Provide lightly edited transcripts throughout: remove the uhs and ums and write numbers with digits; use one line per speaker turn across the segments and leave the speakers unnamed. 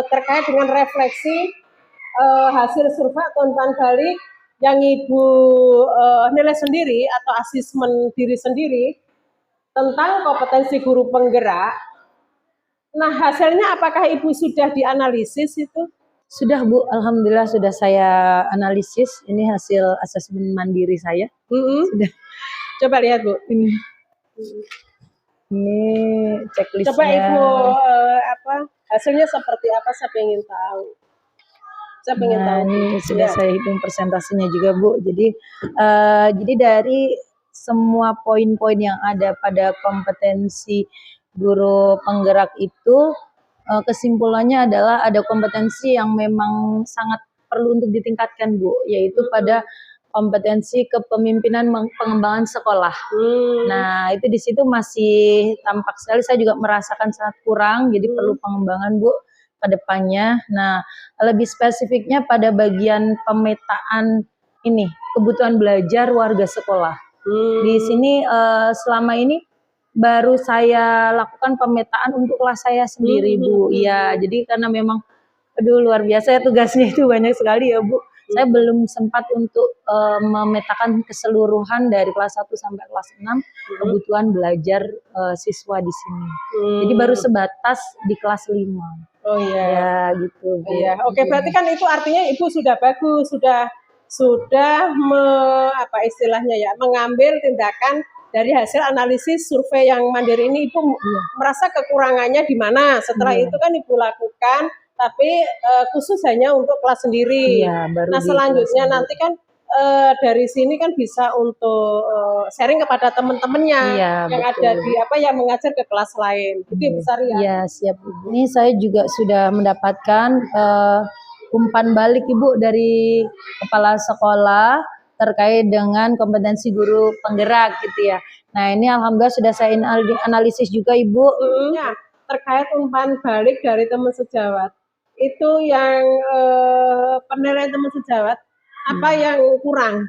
terkait dengan refleksi hasil survei atau umpan balik yang Ibu nilai sendiri atau asesmen diri sendiri tentang kompetensi guru penggerak. Nah, hasilnya apakah Ibu sudah dianalisis itu?
Sudah Bu, alhamdulillah sudah saya analisis. Ini hasil asesmen mandiri saya.
Sudah. Coba lihat Bu.
Ini checklistnya.
Coba Ibu hasilnya seperti apa? Saya ingin tahu.
Ini sudah saya hitung persentasenya juga Bu. Jadi dari semua poin-poin yang ada pada kompetensi guru penggerak itu, kesimpulannya adalah ada kompetensi yang memang sangat perlu untuk ditingkatkan Bu, yaitu pada kompetensi kepemimpinan pengembangan sekolah. Nah, itu di situ masih tampak sekali saya juga merasakan sangat kurang, jadi perlu pengembangan Bu ke depannya. Nah, lebih spesifiknya pada bagian pemetaan ini, kebutuhan belajar warga sekolah. Di sini selama ini baru saya lakukan pemetaan untuk kelas saya sendiri Bu. Iya, jadi karena memang luar biasa ya tugasnya itu banyak sekali ya Bu. Saya belum sempat untuk memetakan keseluruhan dari kelas 1 sampai kelas 6 kebutuhan belajar siswa di sini. Jadi baru sebatas di kelas 5.
Oh iya.
Ya gitu Bu.
Iya. Oke, berarti kan itu artinya Ibu sudah bagus, sudah istilahnya ya, mengambil tindakan dari hasil analisis survei yang mandiri ini. Ibu merasa kekurangannya di mana? Setelah itu kan Ibu lakukan, tapi khusus hanya untuk kelas sendiri. Nah, selanjutnya nanti kan dari sini kan bisa untuk sharing kepada teman-temannya yang ada di yang mengajar ke kelas lain. Itu besar ya.
Iya, siap Ibu. Ini saya juga sudah mendapatkan umpan balik Ibu dari kepala sekolah terkait dengan kompetensi guru penggerak gitu ya. Nah, ini alhamdulillah sudah saya analisis juga Ibu.
Ya, terkait umpan balik dari teman sejawat. Itu yang penilaian teman sejawat, apa yang kurang?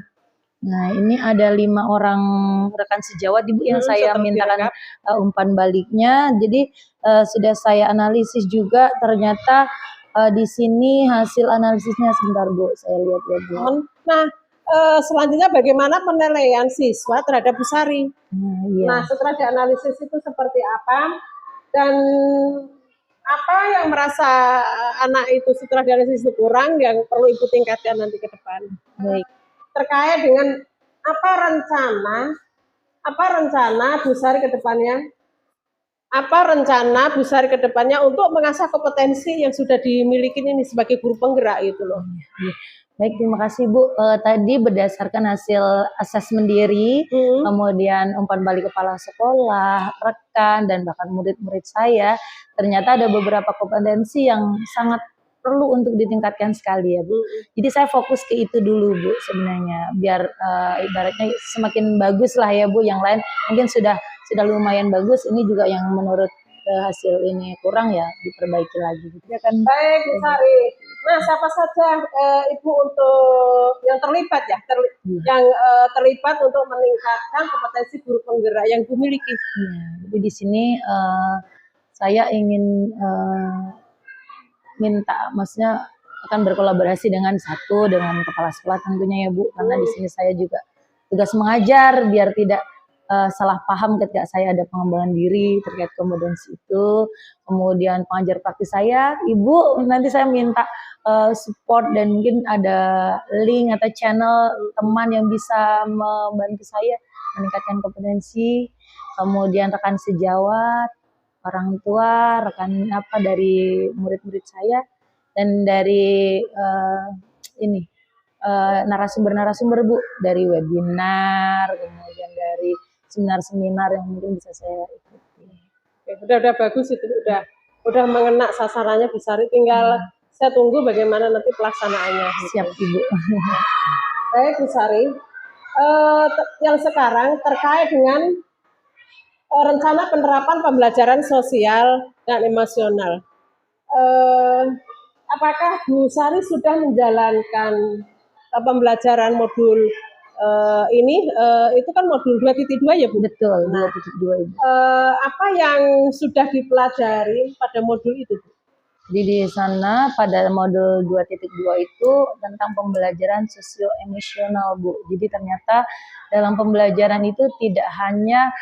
Nah, ini ada 5 orang rekan sejawat Ibu yang saya mintakan umpan baliknya. Jadi sudah saya analisis juga, ternyata di sini hasil analisisnya, sebentar Bu, saya lihat ya Bu.
Nah, selanjutnya bagaimana penilaian siswa terhadap Bu Sari? Nah, setelah dianalisis itu seperti apa? Dan apa yang merasa anak itu setelah dianalisis itu kurang yang perlu Ibu tingkatkan nanti ke depan?
Baik.
Terkait dengan apa rencana Bu Sari ke depannya? Apa rencana Bu Sari ke depannya untuk mengasah kompetensi yang sudah dimiliki ini sebagai guru penggerak itu loh?
Baik, terima kasih Bu. Tadi berdasarkan hasil asesmen diri, kemudian umpan balik kepala sekolah, rekan, dan bahkan murid-murid saya, ternyata ada beberapa kompetensi yang sangat perlu untuk ditingkatkan sekali ya Bu. Jadi saya fokus ke itu dulu Bu sebenarnya, biar ibaratnya semakin bagus lah ya Bu. Yang lain mungkin sudah lumayan bagus, ini juga yang menurut hasil ini kurang ya diperbaiki lagi gitu ya kan.
Baik Bu Sari. Nah, siapa saja Ibu untuk yang terlibat ya, terlibat untuk meningkatkan kompetensi guru penggerak yang Ibu miliki?
Jadi di sini saya ingin minta, maksudnya akan berkolaborasi dengan kepala sekolah tentunya ya Bu, karena di sini saya juga tugas mengajar biar tidak salah paham ketika saya ada pengembangan diri terkait kompetensi itu. Kemudian pengajar praktis saya, Ibu, nanti saya minta support dan mungkin ada link atau channel teman yang bisa membantu saya meningkatkan kompetensi. Kemudian rekan sejawat, orang tua, rekan dari murid-murid saya, dan dari narasumber-narasumber Bu, dari webinar, kemudian dari seminar-seminar yang mungkin bisa saya ikuti.
Udah bagus itu, udah mengena sasarannya Bu Sari, tinggal saya tunggu bagaimana nanti pelaksanaannya.
Siap Ibu.
Baik Bu Sari, yang sekarang terkait dengan rencana penerapan pembelajaran sosial dan emosional. Apakah Bu Sari sudah menjalankan pembelajaran modul ini? Itu kan modul 2.2 ya Bu?
Betul, 2.2 Ibu.
Apa yang sudah dipelajari pada modul itu Bu?
Jadi di sana pada modul 2.2 itu tentang pembelajaran sosio-emosional, Bu. Jadi ternyata dalam pembelajaran itu tidak hanya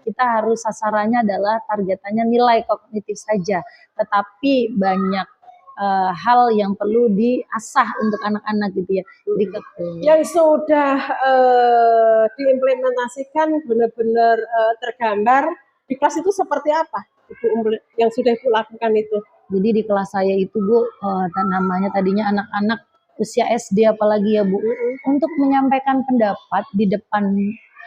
kita harus sasarannya adalah targetannya nilai kognitif saja, tetapi banyak hal yang perlu diasah untuk anak-anak gitu ya. Jadi
Yang sudah diimplementasikan benar-benar tergambar di kelas itu seperti apa, Ibu, yang sudah Ibu lakukan itu?
Jadi di kelas saya itu Bu, namanya tadinya anak-anak usia SD apalagi ya Bu, untuk menyampaikan pendapat di depan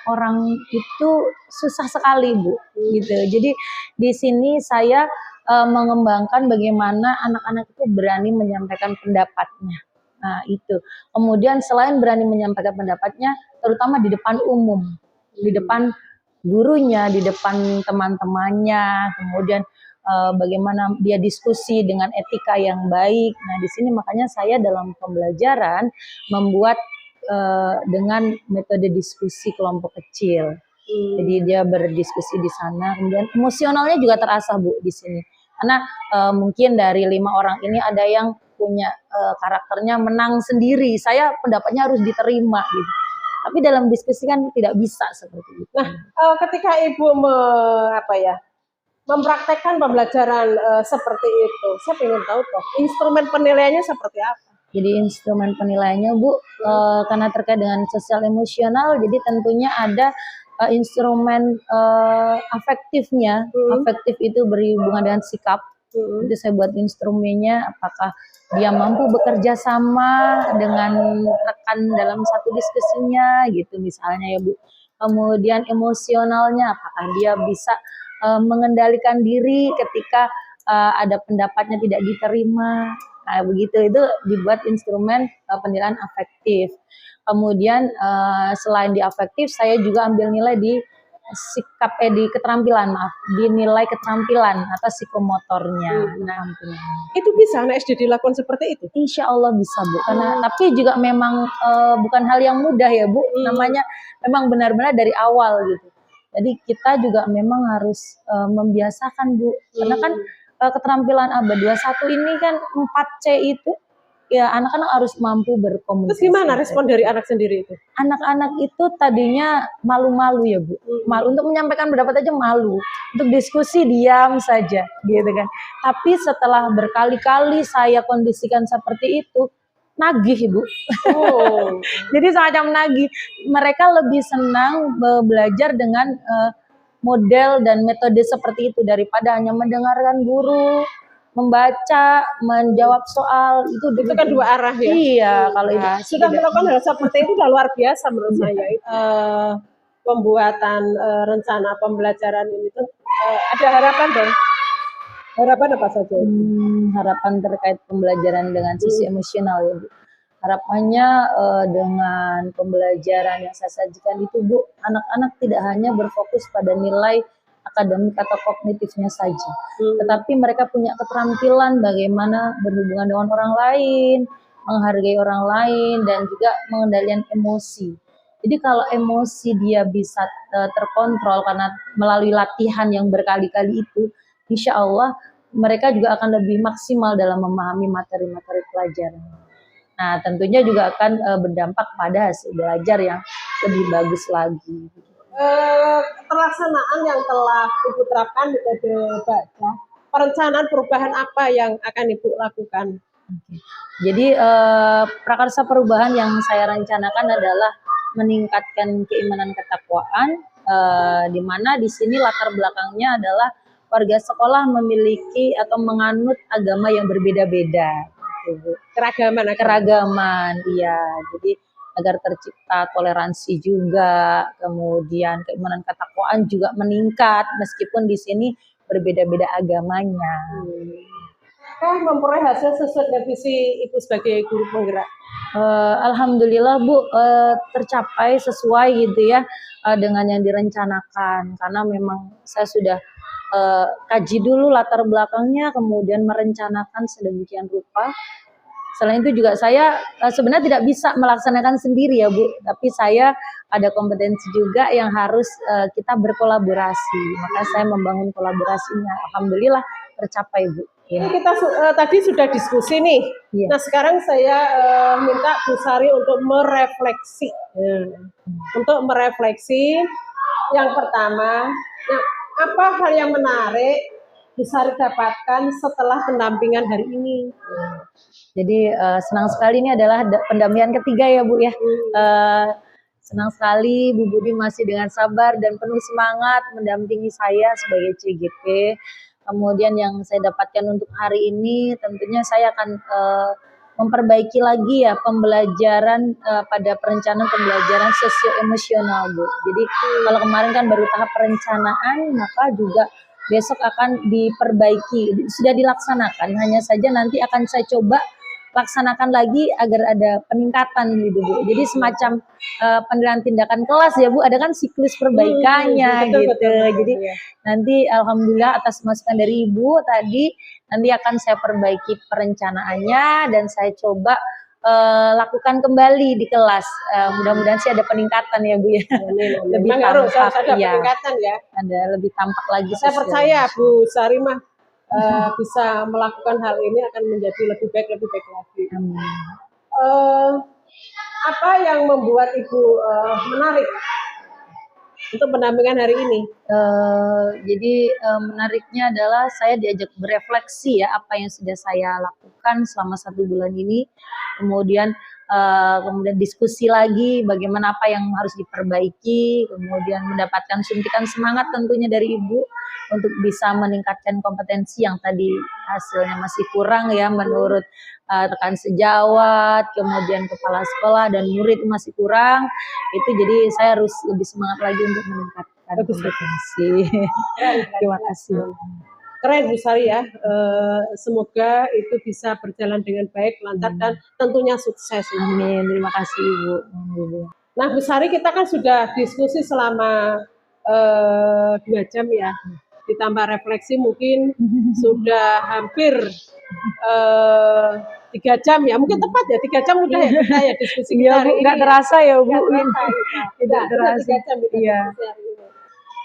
orang itu susah sekali Bu, gitu. Jadi di sini saya mengembangkan bagaimana anak-anak itu berani menyampaikan pendapatnya. Nah itu. Kemudian selain berani menyampaikan pendapatnya, terutama di depan umum, di depan gurunya, di depan teman-temannya, kemudian bagaimana dia diskusi dengan etika yang baik. Nah, di sini makanya saya dalam pembelajaran membuat dengan metode diskusi kelompok kecil. Jadi dia berdiskusi di sana, kemudian emosionalnya juga terasa Bu di sini. Karena mungkin dari 5 orang ini ada yang punya karakternya menang sendiri. Saya pendapatnya harus diterima gitu. Tapi dalam diskusi kan tidak bisa seperti itu.
Nah, ketika Ibu mempraktekkan pembelajaran seperti itu, saya ingin tahu toh instrumen penilaiannya seperti apa?
Jadi instrumen penilaiannya Bu, karena terkait dengan sosial emosional, jadi tentunya ada instrumen afektifnya. Afektif itu berhubungan dengan sikap. Itu saya buat instrumennya, apakah dia mampu bekerja sama dengan rekan dalam satu diskusinya gitu misalnya ya Bu. Kemudian emosionalnya, apakah dia bisa mengendalikan diri ketika ada pendapatnya tidak diterima. Nah, begitu itu dibuat instrumen penilaian afektif. Kemudian selain di afektif, saya juga ambil nilai di sikap di keterampilan, di nilai keterampilan atau psikomotornya. Nah,
itu bisa anak SD dilakukan seperti itu?
Insya Allah bisa Bu, karena tapi juga memang bukan hal yang mudah ya Bu, namanya memang benar-benar dari awal gitu. Jadi kita juga memang harus membiasakan Bu, karena kan keterampilan abad 21 ini kan 4C itu ya anak-anak harus mampu berkomunikasi.
Terus gimana respon dari anak sendiri itu?
Anak-anak itu tadinya malu-malu ya Bu, malu untuk menyampaikan pendapat aja malu, untuk diskusi diam saja gitu kan. Tapi setelah berkali-kali saya kondisikan seperti itu, nagih Bu.
Oh.
Jadi semacam nagih. Mereka lebih senang belajar dengan model dan metode seperti itu daripada hanya mendengarkan guru, membaca, menjawab soal itu
kan dua arah ya.
Iya, kalau
sudah melakukan hal seperti itu udah luar biasa menurut saya. Pembuatan rencana pembelajaran ini tuh ada harapan dong. Harapan apa saja?
Harapan terkait pembelajaran dengan sisi emosional ya Bu. Harapannya dengan pembelajaran yang saya sajikan itu Bu, anak-anak tidak hanya berfokus pada nilai akademik atau kognitifnya saja, tetapi mereka punya keterampilan bagaimana berhubungan dengan orang lain, menghargai orang lain, dan juga mengendalikan emosi. Jadi kalau emosi dia bisa terkontrol karena melalui latihan yang berkali-kali itu, insya Allah mereka juga akan lebih maksimal dalam memahami materi-materi pelajaran. Nah, tentunya juga akan berdampak pada hasil belajar yang lebih bagus lagi.
Pelaksanaan yang telah Ibu terapkan di metode baca, perencanaan perubahan apa yang akan Ibu lakukan?
Jadi prakarsa perubahan yang saya rencanakan adalah meningkatkan keimanan ketakwaan, di mana di sini latar belakangnya adalah warga sekolah memiliki atau menganut agama yang berbeda-beda. Keragaman, iya. Jadi agar tercipta toleransi juga, kemudian keimanan ketakwaan juga meningkat meskipun di sini berbeda-beda agamanya.
Memperoleh hasil sesuai dengan visi Ibu sebagai guru penggerak?
Alhamdulillah Bu, tercapai sesuai gitu ya dengan yang direncanakan, karena memang saya sudah kaji dulu latar belakangnya, kemudian merencanakan sedemikian rupa. Selain itu juga saya sebenarnya tidak bisa melaksanakan sendiri ya Bu, tapi saya ada kompetensi juga yang harus kita berkolaborasi. Maka saya membangun kolaborasinya. Alhamdulillah tercapai Bu.
Ini kita tadi sudah diskusi nih.
Iya.
Nah sekarang saya minta Bu Sari untuk merefleksi. Untuk merefleksi, yang pertama, apa hal yang menarik Bu Sari dapatkan setelah pendampingan hari ini?
Jadi senang sekali, ini adalah pendampingan ketiga ya Bu ya. Senang sekali Bu Budi masih dengan sabar dan penuh semangat mendampingi saya sebagai CGP. Kemudian yang saya dapatkan untuk hari ini tentunya saya akan memperbaiki lagi ya pembelajaran pada perencanaan pembelajaran sosio-emosional Bu. Jadi kalau kemarin kan baru tahap perencanaan, maka juga besok akan diperbaiki. Sudah dilaksanakan, hanya saja nanti akan saya coba laksanakan lagi agar ada peningkatan gitu Bu. Jadi semacam penilaian tindakan kelas ya Bu, ada kan siklus perbaikannya
betul,
gitu.
betul,
Jadi nanti alhamdulillah atas masukan dari Ibu tadi, nanti akan saya perbaiki perencanaannya dan saya coba lakukan kembali di kelas. Mudah-mudahan sih ada peningkatan ya Bu ya. Lebih tampak
ada
ya.
peningkatan ya.
Ada lebih tampak lagi.
Saya percaya Bu Sari mah bisa melakukan hal ini akan menjadi lebih baik lagi. Apa yang membuat Ibu menarik untuk pendampingan hari ini?
Jadi menariknya adalah saya diajak berefleksi ya apa yang sudah saya lakukan selama 1 bulan ini, kemudian diskusi lagi bagaimana apa yang harus diperbaiki, kemudian mendapatkan suntikan semangat tentunya dari Ibu untuk bisa meningkatkan kompetensi yang tadi hasilnya masih kurang ya menurut rekan sejawat, kemudian kepala sekolah dan murid masih kurang. Itu jadi saya harus lebih semangat lagi untuk meningkatkan kompetensi. Terima kasih.
Keren Bu Sari ya. Semoga itu bisa berjalan dengan baik, lancar dan tentunya sukses.
Amin. Terima kasih Ibu.
Nah Bu Sari, kita kan sudah diskusi selama 2 jam ya. Ditambah refleksi mungkin sudah hampir 3 jam ya, mungkin tepat ya 3 jam udah ya kita ya diskusi kita hari ini.
Nggak terasa ya Bu.
Tidak terasa. 3 jam kita diskusi hari ini.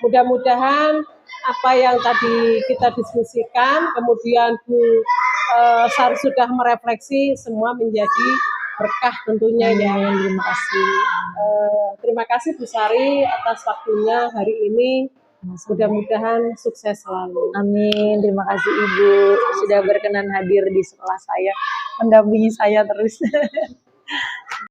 Mudah-mudahan apa yang tadi kita diskusikan, kemudian Bu Sari sudah merefleksi, semua menjadi berkah tentunya ya.
Terima kasih.
Terima kasih Bu Sari atas waktunya hari ini. Mudah-mudahan sukses selalu.
Amin. Terima kasih Ibu sudah berkenan hadir di sekolah saya, mendampingi saya terus.